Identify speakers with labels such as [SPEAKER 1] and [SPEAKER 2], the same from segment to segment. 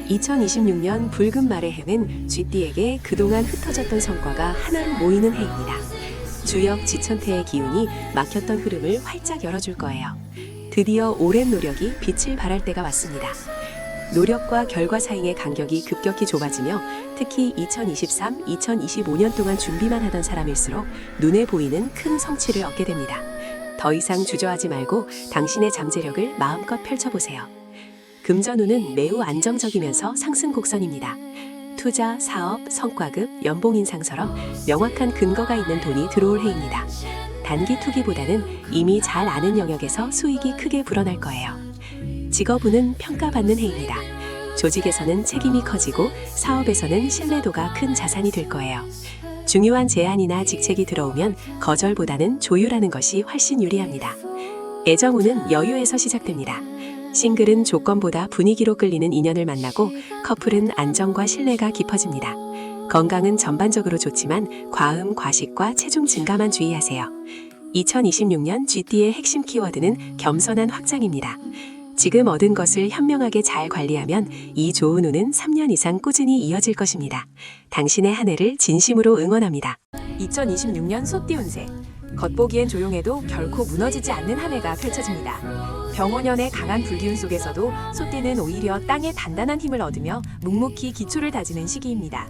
[SPEAKER 1] 2026년 붉은 말의 해는 쥐띠에게 그동안 흩어졌던 성과가 하나로 모이는 해입니다. 주역 지천태의 기운이 막혔던 흐름을 활짝 열어줄 거예요. 드디어 오랜 노력이 빛을 발할 때가 왔습니다. 노력과 결과 사이의 간격이 급격히 좁아지며 특히 2023, 2025년 동안 준비만 하던 사람일수록 눈에 보이는 큰 성취를 얻게 됩니다. 더 이상 주저하지 말고 당신의 잠재력을 마음껏 펼쳐보세요. 금전운은 매우 안정적이면서 상승 곡선입니다. 투자, 사업, 성과급, 연봉 인상처럼 명확한 근거가 있는 돈이 들어올 해입니다. 단기 투기보다는 이미 잘 아는 영역에서 수익이 크게 불어날 거예요. 직업운은 평가받는 해입니다. 조직에서는 책임이 커지고 사업에서는 신뢰도가 큰 자산이 될 거예요. 중요한 제안이나 직책이 들어오면 거절보다는 조율하는 것이 훨씬 유리합니다. 애정운은 여유에서 시작됩니다. 싱글은 조건보다 분위기로 끌리는 인연을 만나고 커플은 안정과 신뢰가 깊어집니다. 건강은 전반적으로 좋지만 과음, 과식과 체중 증가만 주의하세요. 2026년 쥐띠의 핵심 키워드는 겸손한 확장입니다. 지금 얻은 것을 현명하게 잘 관리하면 이 좋은 운은 3년 이상 꾸준히 이어질 것입니다. 당신의 한 해를 진심으로 응원합니다. 2026년 소띠 운세. 겉보기엔 조용해도 결코 무너지지 않는 한 해가 펼쳐집니다. 병원연의 강한 불기운 속에서도 소띠는 오히려 땅에 단단한 힘을 얻으며 묵묵히 기초를 다지는 시기입니다.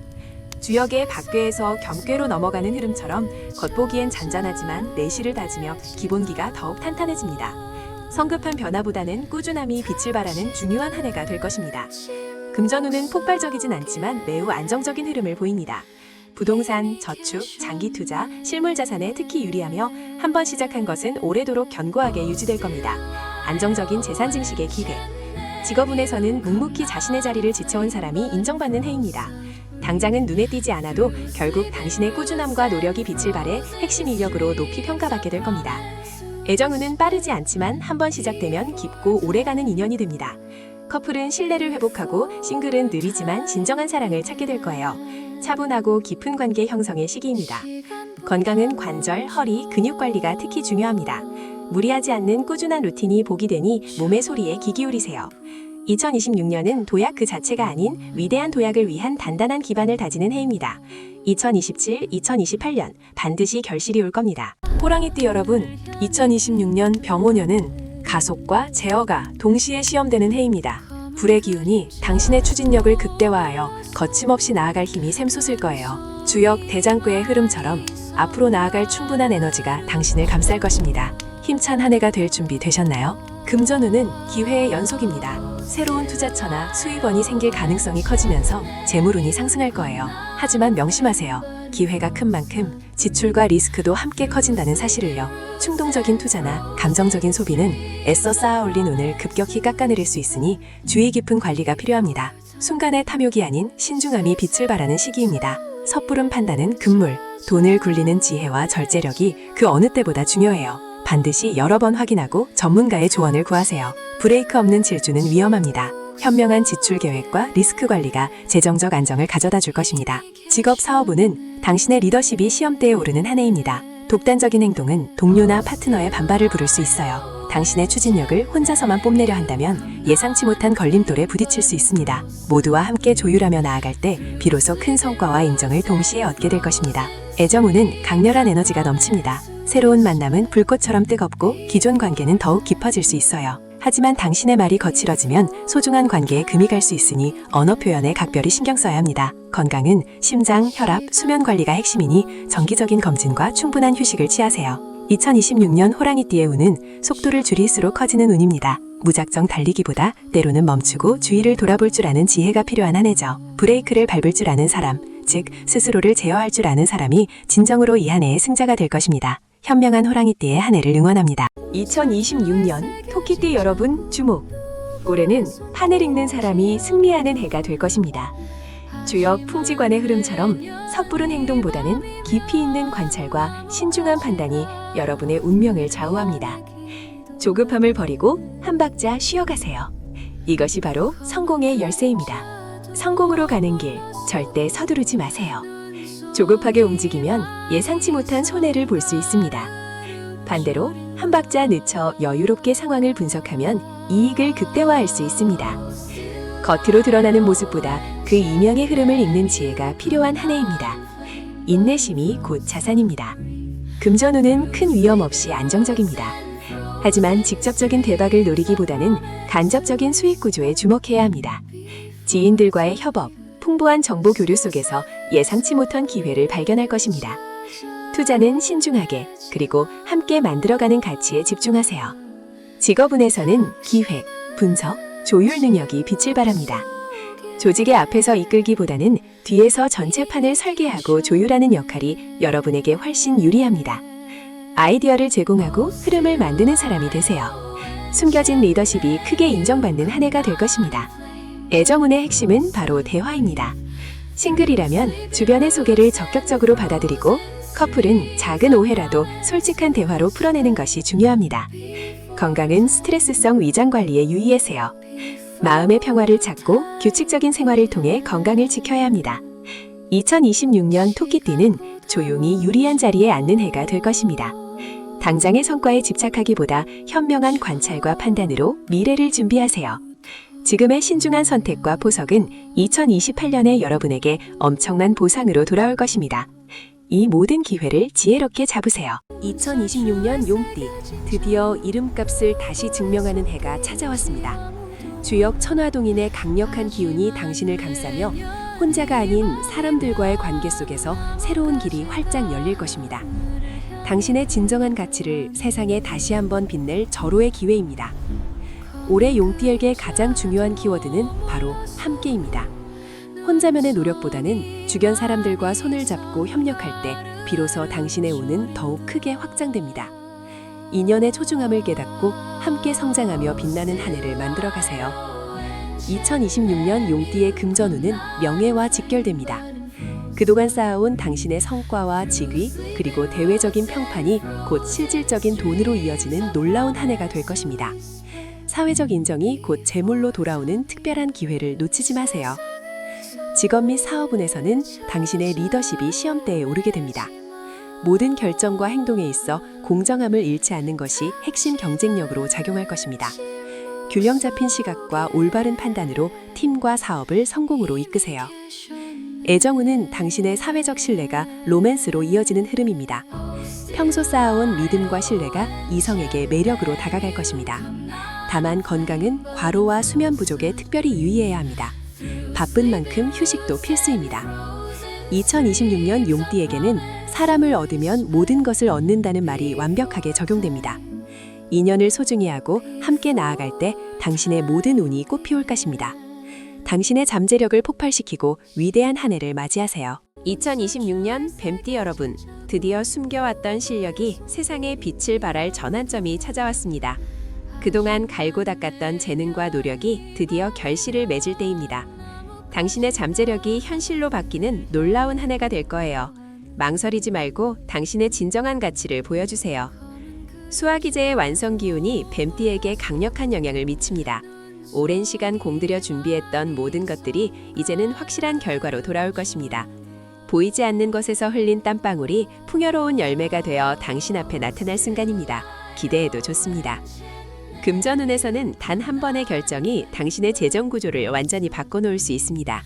[SPEAKER 1] 주역의 박괴에서 겸괴로 넘어가는 흐름처럼 겉보기엔 잔잔하지만 내실을 다지며 기본기가 더욱 탄탄해집니다. 성급한 변화보다는 꾸준함이 빛을 발하는 중요한 한 해가 될 것입니다. 금전운은 폭발적이진 않지만 매우 안정적인 흐름을 보입니다. 부동산, 저축, 장기 투자, 실물 자산에 특히 유리하며 한번 시작한 것은 오래도록 견고하게 유지될 겁니다. 안정적인 재산 증식의 기회. 직업운에서는 묵묵히 자신의 자리를 지켜온 사람이 인정받는 해입니다. 당장은 눈에 띄지 않아도 결국 당신의 꾸준함과 노력이 빛을 발해 핵심 인력으로 높이 평가받게 될 겁니다. 애정운은 빠르지 않지만 한번 시작되면 깊고 오래가는 인연이 됩니다. 커플은 신뢰를 회복하고 싱글은 느리지만 진정한 사랑을 찾게 될 거예요. 차분하고 깊은 관계 형성의 시기입니다. 건강은 관절, 허리, 근육 관리가 특히 중요합니다. 무리하지 않는 꾸준한 루틴이 복이 되니 몸의 소리에 귀 기울이세요. 2026년은 도약 그 자체가 아닌 위대한 도약을 위한 단단한 기반을 다지는 해입니다. 2027, 2028년 반드시 결실이 올 겁니다. 호랑이띠 여러분, 2026년 병오년은 가속과 제어가 동시에 시험되는 해입니다. 불의 기운이 당신의 추진력을 극대화하여 거침없이 나아갈 힘이 샘솟을 거예요. 주역 대장구의 흐름처럼 앞으로 나아갈 충분한 에너지가 당신을 감쌀 것입니다. 힘찬 한 해가 될 준비 되셨나요? 금전운은 기회의 연속입니다. 새로운 투자처나 수익원이 생길 가능성이 커지면서 재물운이 상승할 거예요. 하지만 명심하세요. 기회가 큰 만큼 지출과 리스크도 함께 커진다는 사실을요. 충동적인 투자나 감정적인 소비는 애써 쌓아올린 운을 급격히 깎아내릴 수 있으니 주의 깊은 관리가 필요합니다. 순간의 탐욕이 아닌 신중함이 빛을 발하는 시기입니다. 섣부른 판단은 금물, 돈을 굴리는 지혜와 절제력이 그 어느 때보다 중요해요. 반드시 여러 번 확인하고 전문가의 조언을 구하세요. 브레이크 없는 질주는 위험합니다. 현명한 지출 계획과 리스크 관리가 재정적 안정을 가져다 줄 것입니다. 직업 사업운은 당신의 리더십이 시험대에 오르는 한 해입니다. 독단적인 행동은 동료나 파트너의 반발을 부를 수 있어요. 당신의 추진력을 혼자서만 뽐내려 한다면 예상치 못한 걸림돌에 부딪힐 수 있습니다. 모두와 함께 조율하며 나아갈 때 비로소 큰 성과와 인정을 동시에 얻게 될 것입니다. 애정운은 강렬한 에너지가 넘칩니다. 새로운 만남은 불꽃처럼 뜨겁고 기존 관계는 더욱 깊어질 수 있어요. 하지만 당신의 말이 거칠어지면 소중한 관계에 금이 갈 수 있으니 언어 표현에 각별히 신경 써야 합니다. 건강은 심장, 혈압, 수면 관리가 핵심이니 정기적인 검진과 충분한 휴식을 취하세요. 2026년 호랑이띠의 운은 속도를 줄일수록 커지는 운입니다. 무작정 달리기보다 때로는 멈추고 주위를 돌아볼 줄 아는 지혜가 필요한 한 해죠. 브레이크를 밟을 줄 아는 사람, 즉 스스로를 제어할 줄 아는 사람이 진정으로 이 한 해의 승자가 될 것입니다. 현명한 호랑이띠의 한 해를 응원합니다. 2026년 토끼띠 여러분 주목! 올해는 판을 읽는 사람이 승리하는 해가 될 것입니다. 주역 풍지관의 흐름처럼 섣부른 행동보다는 깊이 있는 관찰과 신중한 판단이 여러분의 운명을 좌우합니다. 조급함을 버리고 한 박자 쉬어가세요. 이것이 바로 성공의 열쇠입니다. 성공으로 가는 길 절대 서두르지 마세요. 조급하게 움직이면 예상치 못한 손해를 볼 수 있습니다. 반대로 한 박자 늦춰 여유롭게 상황을 분석하면 이익을 극대화할 수 있습니다. 겉으로 드러나는 모습보다 그 이면의 흐름을 읽는 지혜가 필요한 한 해입니다. 인내심이 곧 자산입니다. 금전운은 큰 위험 없이 안정적입니다. 하지만 직접적인 대박을 노리기보다는 간접적인 수익 구조에 주목해야 합니다. 지인들과의 협업, 풍부한 정보 교류 속에서 예상치 못한 기회를 발견할 것입니다. 투자는 신중하게, 그리고 함께 만들어가는 가치에 집중하세요. 직업운에서는 기획, 분석, 조율 능력이 빛을 발합니다. 조직의 앞에서 이끌기보다는 뒤에서 전체 판을 설계하고 조율하는 역할이 여러분에게 훨씬 유리합니다. 아이디어를 제공하고 흐름을 만드는 사람이 되세요. 숨겨진 리더십이 크게 인정받는 한 해가 될 것입니다. 애정운의 핵심은 바로 대화입니다. 싱글이라면 주변의 소개를 적극적으로 받아들이고, 커플은 작은 오해라도 솔직한 대화로 풀어내는 것이 중요합니다. 건강은 스트레스성 위장 관리에 유의하세요. 마음의 평화를 찾고 규칙적인 생활을 통해 건강을 지켜야 합니다. 2026년 토끼띠는 조용히 유리한 자리에 앉는 해가 될 것입니다. 당장의 성과에 집착하기보다 현명한 관찰과 판단으로 미래를 준비하세요. 지금의 신중한 선택과 보석은 2028년에 여러분에게 엄청난 보상으로 돌아올 것입니다. 이 모든 기회를 지혜롭게 잡으세요. 2026년 용띠, 드디어 이름값을 다시 증명하는 해가 찾아왔습니다. 주역 천화동인의 강력한 기운이 당신을 감싸며 혼자가 아닌 사람들과의 관계 속에서 새로운 길이 활짝 열릴 것입니다. 당신의 진정한 가치를 세상에 다시 한번 빛낼 절호의 기회입니다. 올해 용띠에게 가장 중요한 키워드는 바로 함께입니다. 혼자만의 노력보다는 주변 사람들과 손을 잡고 협력할 때 비로소 당신의 운은 더욱 크게 확장됩니다. 인연의 소중함을 깨닫고 함께 성장하며 빛나는 한 해를 만들어 가세요. 2026년 용띠의 금전운은 명예와 직결됩니다. 그동안 쌓아온 당신의 성과와 직위, 그리고 대외적인 평판이 곧 실질적인 돈으로 이어지는 놀라운 한 해가 될 것입니다. 사회적 인정이 곧 재물로 돌아오는 특별한 기회를 놓치지 마세요. 직업 및 사업운에서는 당신의 리더십이 시험대에 오르게 됩니다. 모든 결정과 행동에 있어 공정함을 잃지 않는 것이 핵심 경쟁력으로 작용할 것입니다. 균형 잡힌 시각과 올바른 판단으로 팀과 사업을 성공으로 이끄세요. 애정운은 당신의 사회적 신뢰가 로맨스로 이어지는 흐름입니다. 평소 쌓아온 믿음과 신뢰가 이성에게 매력으로 다가갈 것입니다. 다만 건강은 과로와 수면 부족에 특별히 유의해야 합니다. 바쁜 만큼 휴식도 필수입니다. 2026년 용띠에게는 사람을 얻으면 모든 것을 얻는다는 말이 완벽하게 적용됩니다. 인연을 소중히 하고 함께 나아갈 때 당신의 모든 운이 꽃피울 것입니다. 당신의 잠재력을 폭발시키고 위대한 한 해를 맞이하세요. 2026년 뱀띠 여러분, 드디어 숨겨왔던 실력이 세상에 빛을 발할 전환점이 찾아왔습니다. 그동안 갈고 닦았던 재능과 노력이 드디어 결실을 맺을 때입니다. 당신의 잠재력이 현실로 바뀌는 놀라운 한 해가 될 거예요. 망설이지 말고 당신의 진정한 가치를 보여주세요. 수화기제의 완성 기운이 뱀띠에게 강력한 영향을 미칩니다. 오랜 시간 공들여 준비했던 모든 것들이 이제는 확실한 결과로 돌아올 것입니다. 보이지 않는 것에서 흘린 땀방울이 풍요로운 열매가 되어 당신 앞에 나타날 순간입니다. 기대해도 좋습니다. 금전운에서는 단 한 번의 결정이 당신의 재정 구조를 완전히 바꿔놓을 수 있습니다.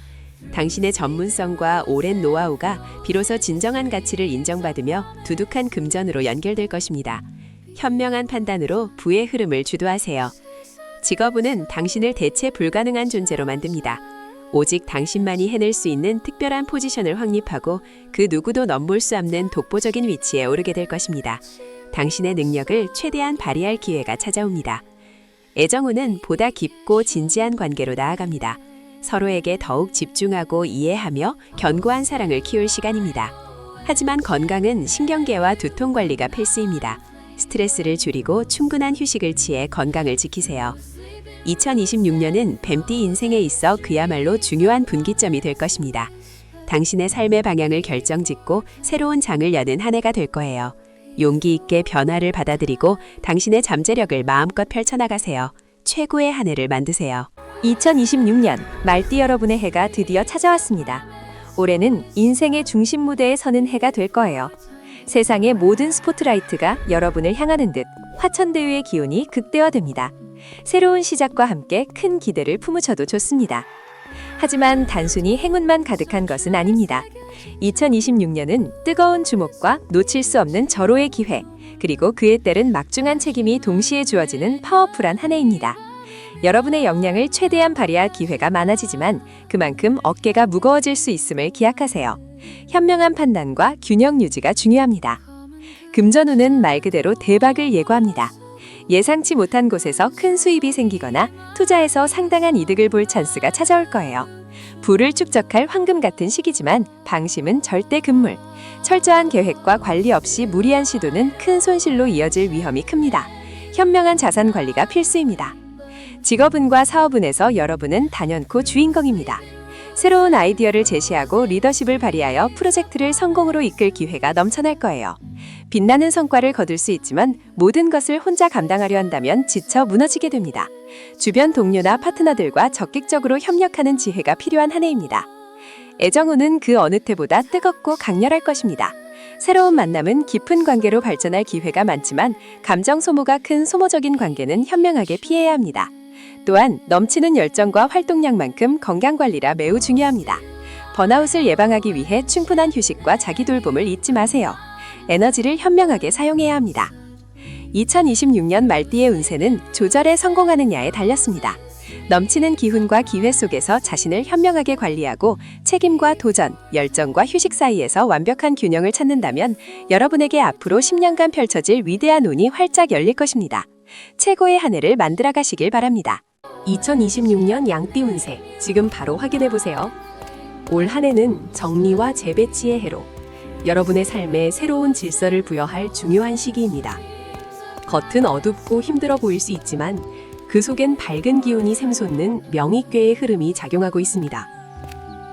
[SPEAKER 1] 당신의 전문성과 오랜 노하우가 비로소 진정한 가치를 인정받으며 두둑한 금전으로 연결될 것입니다. 현명한 판단으로 부의 흐름을 주도하세요. 직업운은 당신을 대체 불가능한 존재로 만듭니다. 오직 당신만이 해낼 수 있는 특별한 포지션을 확립하고 그 누구도 넘볼 수 없는 독보적인 위치에 오르게 될 것입니다. 당신의 능력을 최대한 발휘할 기회가 찾아옵니다. 애정운은 보다 깊고 진지한 관계로 나아갑니다. 서로에게 더욱 집중하고 이해하며 견고한 사랑을 키울 시간입니다. 하지만 건강은 신경계와 두통 관리가 필수입니다. 스트레스를 줄이고 충분한 휴식을 취해 건강을 지키세요. 2026년은 뱀띠 인생에 있어 그야말로 중요한 분기점이 될 것입니다. 당신의 삶의 방향을 결정짓고 새로운 장을 여는 한 해가 될 거예요. 용기 있게 변화를 받아들이고 당신의 잠재력을 마음껏 펼쳐나가세요. 최고의 한 해를 만드세요.
[SPEAKER 2] 2026년 말띠 여러분의 해가 드디어 찾아왔습니다. 올해는 인생의 중심 무대에 서는 해가 될 거예요. 세상의 모든 스포트라이트가 여러분을 향하는 듯 화천대유의 기운이 극대화됩니다. 새로운 시작과 함께 큰 기대를 품으셔도 좋습니다. 하지만 단순히 행운만 가득한 것은 아닙니다. 2026년은 뜨거운 주목과 놓칠 수 없는 절호의 기회, 그리고 그에 따른 막중한 책임이 동시에 주어지는 파워풀한 한 해입니다. 여러분의 역량을 최대한 발휘할 기회가 많아지지만 그만큼 어깨가 무거워질 수 있음을 기약하세요. 현명한 판단과 균형 유지가 중요합니다. 금전운은 말 그대로 대박을 예고합니다. 예상치 못한 곳에서 큰 수입이 생기거나 투자에서 상당한 이득을 볼 찬스가 찾아올 거예요. 부를 축적할 황금 같은 시기지만 방심은 절대 금물. 철저한 계획과 관리 없이 무리한 시도는 큰 손실로 이어질 위험이 큽니다. 현명한 자산 관리가 필수입니다. 직업운과 사업운에서 여러분은 단연코 주인공입니다. 새로운 아이디어를 제시하고 리더십을 발휘하여 프로젝트를 성공으로 이끌 기회가 넘쳐날 거예요. 빛나는 성과를 거둘 수 있지만 모든 것을 혼자 감당하려 한다면 지쳐 무너지게 됩니다. 주변 동료나 파트너들과 적극적으로 협력하는 지혜가 필요한 한 해입니다. 애정운은 그 어느 때보다 뜨겁고 강렬할 것입니다. 새로운 만남은 깊은 관계로 발전할 기회가 많지만 감정 소모가 큰 소모적인 관계는 현명하게 피해야 합니다. 또한 넘치는 열정과 활동량만큼 건강관리라 매우 중요합니다. 번아웃을 예방하기 위해 충분한 휴식과 자기 돌봄을 잊지 마세요. 에너지를 현명하게 사용해야 합니다. 2026년 말띠의 운세는 조절에 성공하느냐에 달렸습니다. 넘치는 기운과 기회 속에서 자신을 현명하게 관리하고 책임과 도전, 열정과 휴식 사이에서 완벽한 균형을 찾는다면 여러분에게 앞으로 10년간 펼쳐질 위대한 운이 활짝 열릴 것입니다. 최고의 한 해를 만들어 가시길 바랍니다.
[SPEAKER 1] 2026년 양띠 운세 지금 바로 확인해 보세요. 올 한 해는 정리와 재배치의 해로 여러분의 삶에 새로운 질서를 부여할 중요한 시기입니다. 겉은 어둡고 힘들어 보일 수 있지만 그 속엔 밝은 기운이 샘솟는 명의궤의 흐름이 작용하고 있습니다.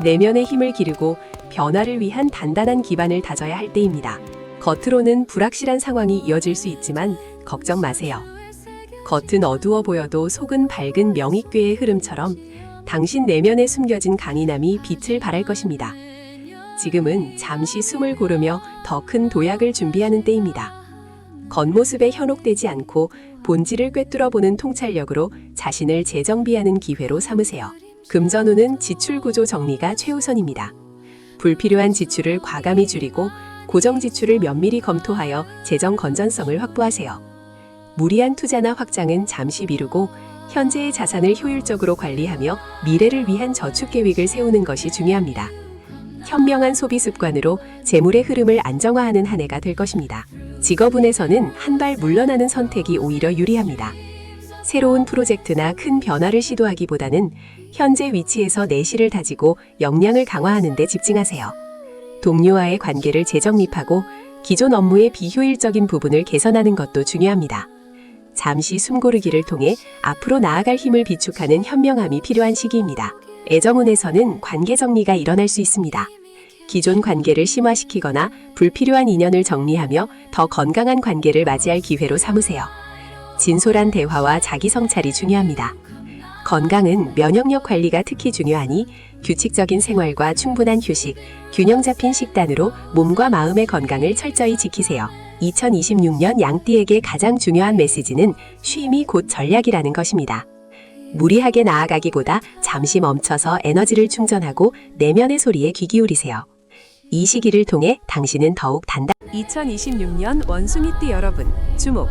[SPEAKER 1] 내면의 힘을 기르고 변화를 위한 단단한 기반을 다져야 할 때입니다. 겉으로는 불확실한 상황이 이어질 수 있지만 걱정 마세요. 겉은 어두워 보여도 속은 밝은 명의궤의 흐름처럼 당신 내면에 숨겨진 강인함이 빛을 발할 것입니다. 지금은 잠시 숨을 고르며 더 큰 도약을 준비하는 때입니다. 겉모습에 현혹되지 않고 본질을 꿰뚫어보는 통찰력으로 자신을 재정비하는 기회로 삼으세요. 금전운은 지출 구조 정리가 최우선입니다. 불필요한 지출을 과감히 줄이고 고정 지출을 면밀히 검토하여 재정 건전성을 확보하세요. 무리한 투자나 확장은 잠시 미루고 현재의 자산을 효율적으로 관리하며 미래를 위한 저축 계획을 세우는 것이 중요합니다. 현명한 소비 습관으로 재물의 흐름을 안정화하는 한 해가 될 것입니다. 직업운에서는 한 발 물러나는 선택이 오히려 유리합니다. 새로운 프로젝트나 큰 변화를 시도하기보다는 현재 위치에서 내실을 다지고 역량을 강화하는 데 집중하세요. 동료와의 관계를 재정립하고 기존 업무의 비효율적인 부분을 개선하는 것도 중요합니다. 잠시 숨고르기를 통해 앞으로 나아갈 힘을 비축하는 현명함이 필요한 시기입니다. 애정운에서는 관계 정리가 일어날 수 있습니다. 기존 관계를 심화시키거나 불필요한 인연을 정리하며 더 건강한 관계를 맞이할 기회로 삼으세요. 진솔한 대화와 자기 성찰이 중요합니다. 건강은 면역력 관리가 특히 중요하니 규칙적인 생활과 충분한 휴식, 균형 잡힌 식단으로 몸과 마음의 건강을 철저히 지키세요. 2026년 양띠에게 가장 중요한 메시지는 쉼이 곧 전략이라는 것입니다. 무리하게 나아가기보다 잠시 멈춰서 에너지를 충전하고 내면의 소리에 귀 기울이세요. 이 시기를 통해 당신은 더욱 단단. 2026년 원숭이띠 여러분, 주목!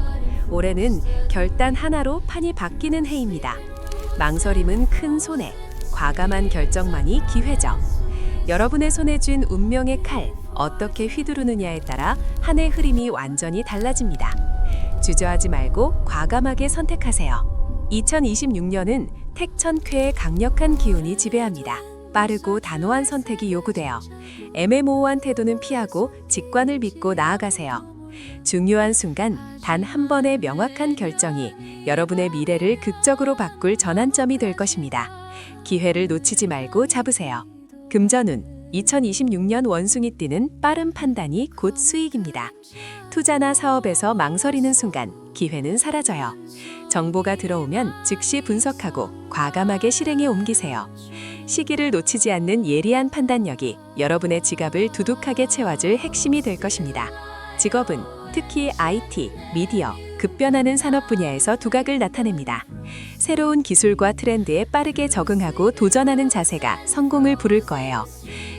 [SPEAKER 1] 올해는 결단 하나로 판이 바뀌는 해입니다. 망설임은 큰 손해, 과감한 결정만이 기회죠. 여러분의 손에 쥔 운명의 칼, 어떻게 휘두르느냐에 따라 한 해 흐름이 완전히 달라집니다. 주저하지 말고 과감하게 선택하세요. 2026년은 택천쾌의 강력한 기운이 지배합니다. 빠르고 단호한 선택이 요구되어 애매모호한 태도는 피하고 직관을 믿고 나아가세요. 중요한 순간 단 한 번의 명확한 결정이 여러분의 미래를 극적으로 바꿀 전환점이 될 것입니다. 기회를 놓치지 말고 잡으세요. 금전운 2026년 원숭이띠는 빠른 판단이 곧 수익입니다. 투자나 사업에서 망설이는 순간 기회는 사라져요. 정보가 들어오면 즉시 분석하고 과감하게 실행에 옮기세요. 시기를 놓치지 않는 예리한 판단력이 여러분의 지갑을 두둑하게 채워줄 핵심이 될 것입니다. 직업은 특히 IT, 미디어,
[SPEAKER 2] 급변하는 산업 분야에서 두각을 나타냅니다. 새로운 기술과 트렌드에 빠르게 적응하고 도전하는 자세가 성공을 부를 거예요.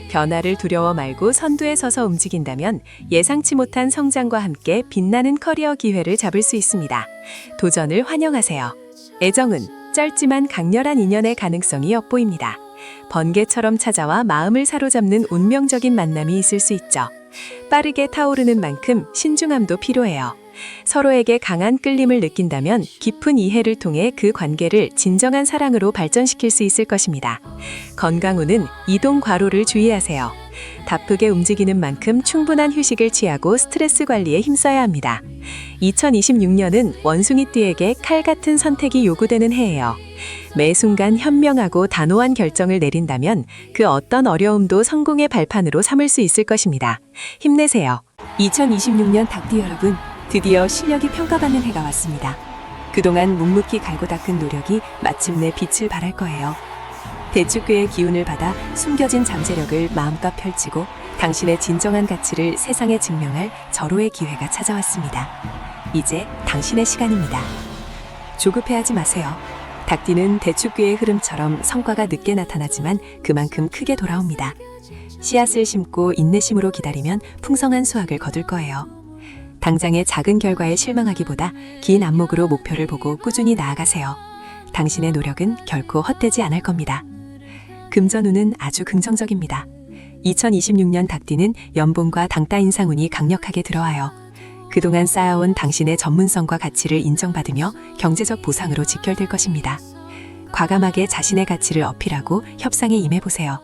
[SPEAKER 2] 변화를 두려워 말고 선두에 서서 움직인다면 예상치 못한 성장과 함께 빛나는 커리어 기회를 잡을 수 있습니다. 도전을 환영하세요. 애정은 짧지만 강렬한 인연의 가능성이 엿보입니다. 번개처럼 찾아와 마음을 사로잡는 운명적인 만남이 있을 수 있죠. 빠르게 타오르는 만큼 신중함도 필요해요. 서로에게 강한 끌림을 느낀다면 깊은 이해를 통해 그 관계를 진정한 사랑으로 발전시킬 수 있을 것입니다. 건강운은 이동 과로를 주의하세요. 바쁘게 움직이는 만큼 충분한 휴식을 취하고 스트레스 관리에 힘써야 합니다. 2026년은 원숭이띠에게 칼 같은 선택이 요구되는 해예요. 매 순간 현명하고 단호한 결정을 내린다면 그 어떤 어려움도 성공의 발판으로 삼을 수 있을 것입니다. 힘내세요. 2026년 닭띠 여러분, 드디어 실력이 평가받는 해가 왔습니다. 그동안 묵묵히 갈고 닦은 노력이 마침내 빛을 발할 거예요. 대축교의 기운을 받아 숨겨진 잠재력을 마음껏 펼치고 당신의 진정한 가치를 세상에 증명할 절호의 기회가 찾아왔습니다. 이제 당신의 시간입니다. 조급해하지 마세요. 닭띠는 대축교의 흐름처럼 성과가 늦게 나타나지만 그만큼 크게 돌아옵니다. 씨앗을 심고 인내심으로 기다리면 풍성한 수확을 거둘 거예요. 당장의 작은 결과에 실망하기보다 긴 안목으로 목표를 보고 꾸준히 나아가세요. 당신의 노력은 결코 헛되지 않을 겁니다. 금전운은 아주 긍정적입니다. 2026년 닭띠는 연봉과 당따 인상운이 강력하게 들어와요. 그동안 쌓아온 당신의 전문성과 가치를 인정받으며 경제적 보상으로 직결될 것입니다. 과감하게 자신의 가치를 어필하고 협상에 임해보세요.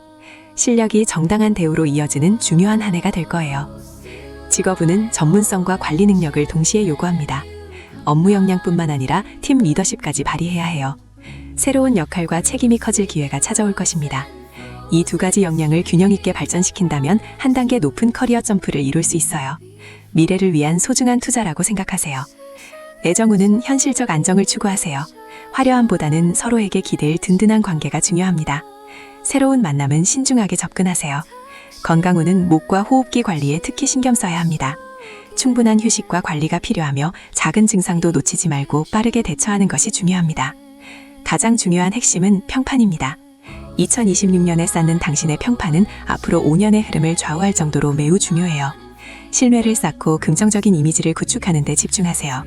[SPEAKER 2] 실력이 정당한 대우로 이어지는 중요한 한 해가 될 거예요. 직업운은 전문성과 관리 능력을 동시에 요구합니다. 업무 역량뿐만 아니라 팀 리더십까지 발휘해야 해요. 새로운 역할과 책임이 커질 기회가 찾아올 것입니다. 이 두 가지 역량을 균형 있게 발전시킨다면 한 단계 높은 커리어 점프를 이룰 수 있어요. 미래를 위한 소중한 투자라고 생각하세요. 애정운은 현실적 안정을 추구하세요. 화려함보다는 서로에게 기댈 든든한 관계가 중요합니다. 새로운 만남은 신중하게 접근하세요. 건강운은 목과 호흡기 관리에 특히 신경 써야 합니다. 충분한 휴식과 관리가 필요하며 작은 증상도 놓치지 말고 빠르게 대처하는 것이 중요합니다. 가장 중요한 핵심은 평판입니다. 2026년에 쌓는 당신의 평판은 앞으로 5년의 흐름을 좌우할 정도로 매우 중요해요. 신뢰를 쌓고 긍정적인 이미지를 구축하는 데 집중하세요.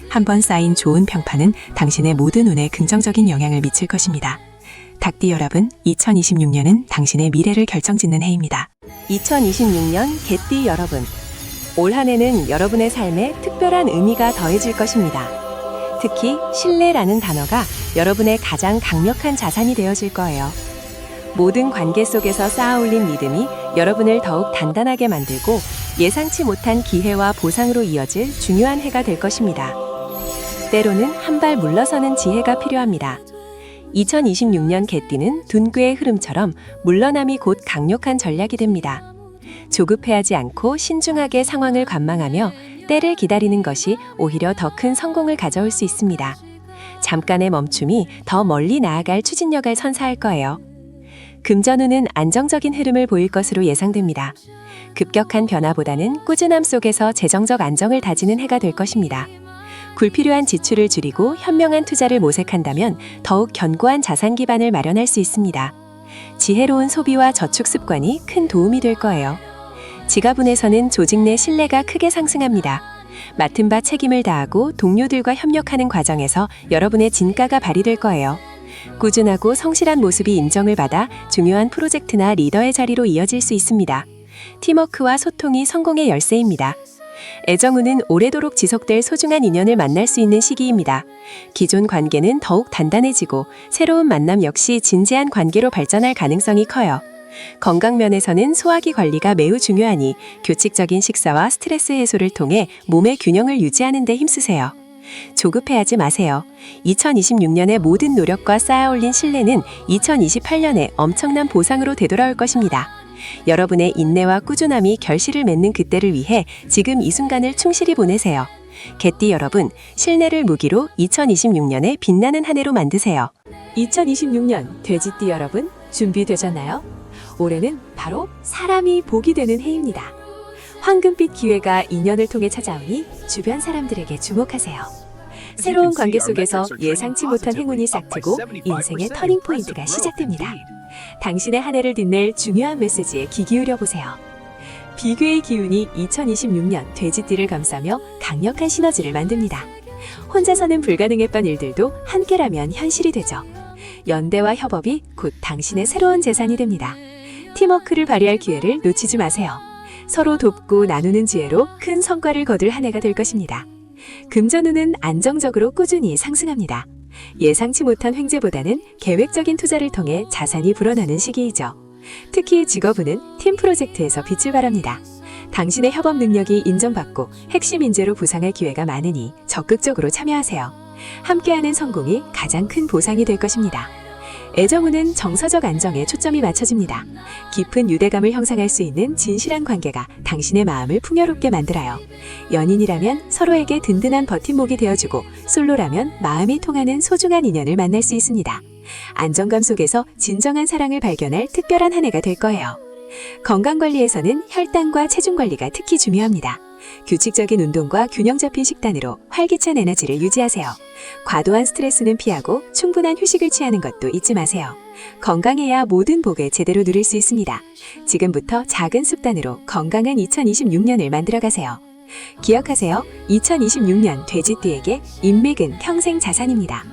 [SPEAKER 2] 한번 쌓인 좋은 평판은 당신의 모든 운에 긍정적인 영향을 미칠 것입니다. 닭띠 여러분, 2026년은 당신의 미래를 결정짓는 해입니다. 2026년 개띠 여러분, 올 한 해는 여러분의 삶에 특별한 의미가 더해질 것입니다. 특히 신뢰라는 단어가 여러분의 가장 강력한 자산이 되어질 거예요. 모든 관계 속에서 쌓아올린 믿음이 여러분을 더욱 단단하게 만들고 예상치 못한 기회와 보상으로 이어질 중요한 해가 될 것입니다. 때로는 한 발 물러서는 지혜가 필요합니다. 2026년 개띠는 둔괴의 흐름처럼 물러남이 곧 강력한 전략이 됩니다. 조급해하지 않고 신중하게 상황을 관망하며 때를 기다리는 것이 오히려 더 큰 성공을 가져올 수 있습니다. 잠깐의 멈춤이 더 멀리 나아갈 추진력을 선사할 거예요. 금전운은 안정적인 흐름을 보일 것으로 예상됩니다. 급격한 변화보다는 꾸준함 속에서 재정적 안정을 다지는 해가 될 것입니다. 불필요한 지출을 줄이고 현명한 투자를 모색한다면 더욱 견고한 자산 기반을 마련할 수 있습니다. 지혜로운 소비와 저축 습관이 큰 도움이 될 거예요. 지가분에서는 조직 내 신뢰가 크게 상승합니다. 맡은 바 책임을 다하고 동료들과 협력하는 과정에서 여러분의 진가가 발휘될 거예요. 꾸준하고 성실한 모습이 인정을 받아 중요한 프로젝트나 리더의 자리로 이어질 수 있습니다. 팀워크와 소통이 성공의 열쇠입니다. 애정운은 오래도록 지속될 소중한 인연을 만날 수 있는 시기입니다. 기존 관계는 더욱 단단해지고 새로운 만남 역시 진지한 관계로 발전할 가능성이 커요. 건강 면에서는 소화기 관리가 매우 중요하니 규칙적인 식사와 스트레스 해소를 통해 몸의 균형을 유지하는 데 힘쓰세요. 조급해하지 마세요. 2026년의 모든 노력과 쌓아올린 신뢰는 2028년에 엄청난 보상으로 되돌아올 것입니다. 여러분의 인내와 꾸준함이 결실을 맺는 그때를 위해 지금 이 순간을 충실히 보내세요. 개띠 여러분, 신뢰를 무기로 2026년에 빛나는 한 해로 만드세요. 2026년 돼지띠 여러분, 준비되셨나요? 올해는 바로 사람이 복이 되는 해입니다. 황금빛 기회가 인연을 통해 찾아오니 주변 사람들에게 주목하세요. 새로운 관계 속에서 예상치 못한 행운이 싹트고 인생의 터닝 포인트가 시작됩니다. 당신의 한 해를 빛낼 중요한 메시지에 귀 기울여 보세요. 비괴의 기운이 2026년 돼지띠를 감싸며 강력한 시너지를 만듭니다. 혼자서는 불가능했던 일들도 함께라면 현실이 되죠. 연대와 협업이 곧 당신의 새로운 재산이 됩니다. 팀워크를 발휘할 기회를 놓치지 마세요. 서로 돕고 나누는 지혜로 큰 성과를 거둘 한 해가 될 것입니다. 금전운은 안정적으로 꾸준히 상승합니다. 예상치 못한 횡재보다는 계획적인 투자를 통해 자산이 불어나는 시기이죠. 특히 직업운은 팀 프로젝트에서 빛을 발합니다. 당신의 협업 능력이 인정받고 핵심 인재로 부상할 기회가 많으니 적극적으로 참여하세요. 함께하는 성공이 가장 큰 보상이 될 것입니다. 애정운은 정서적 안정에 초점이 맞춰집니다. 깊은 유대감을 형성할 수 있는 진실한 관계가 당신의 마음을 풍요롭게 만들어요. 연인이라면 서로에게 든든한 버팀목이 되어주고 솔로라면 마음이 통하는 소중한 인연을 만날 수 있습니다. 안정감 속에서 진정한 사랑을 발견할 특별한 한 해가 될 거예요. 건강관리에서는 혈당과 체중관리가 특히 중요합니다. 규칙적인 운동과 균형 잡힌 식단으로 활기찬 에너지를 유지하세요. 과도한 스트레스는 피하고 충분한 휴식을 취하는 것도 잊지 마세요. 건강해야 모든 복을 제대로 누릴 수 있습니다. 지금부터 작은 습관으로 건강한 2026년을 만들어가세요. 기억하세요. 2026년 돼지띠에게 인맥은 평생 자산입니다.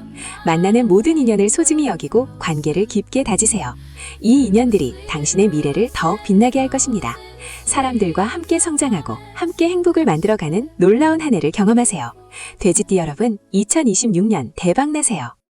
[SPEAKER 2] 만나는 모든 인연을 소중히 여기고 관계를 깊게 다지세요. 이 인연들이 당신의 미래를 더욱 빛나게 할 것입니다. 사람들과 함께 성장하고 함께 행복을 만들어가는 놀라운 한 해를 경험하세요. 돼지띠 여러분, 2026년 대박 나세요.